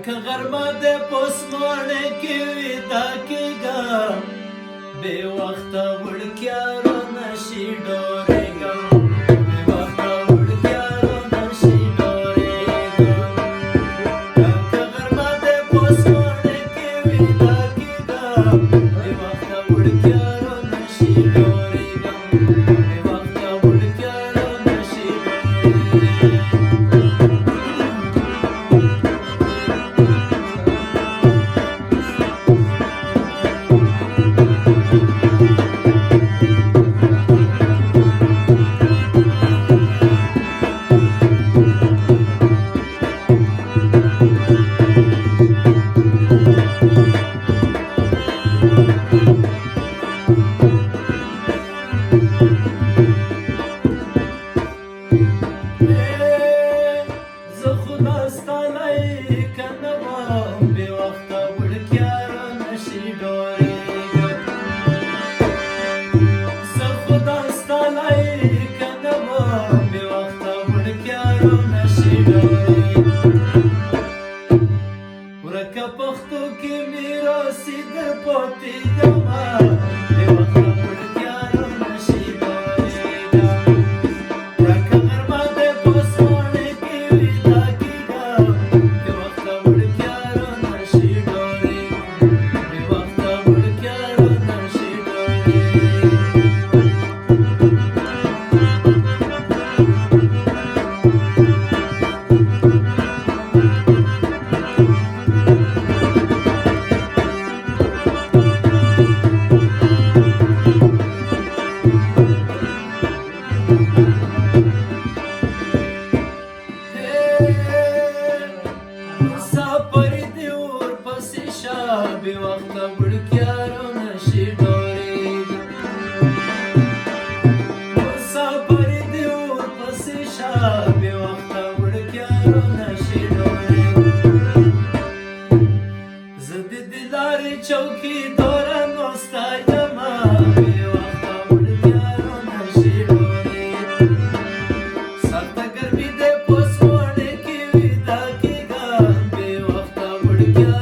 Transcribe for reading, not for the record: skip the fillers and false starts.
که غرمه د پسمانه کې ویده کېږم بې وخته وړکیا رانشي ډارېږم بې وخته وړکیا رانشي ډارېږم که غرمه د پسمانه کې ویده کېږم بې وخته وړکیا رانشي ډارېږم بې وخته وړکیا رانشي ورکه پښتو کې میراثي در پاتې یمه بې وخته وړکیا رانشي ډارېږم ورکه غرمه د پسمانه کې ویده کېږم بې وخته وړکیا رانشي ډارېږم بې وخته وړکیا رانشي بې وخته وړکیا رانشي ډارېږم مسافر دې ورپسې شه بې وخته وړکیا رانشي ډارېږم زه د دې لارې چوکیداره ناسته یمه بې وخته وړکیا رانشي ډارېږم سخته ګرمي د پسمانه کې ویده کېږم بې وخته وړکیا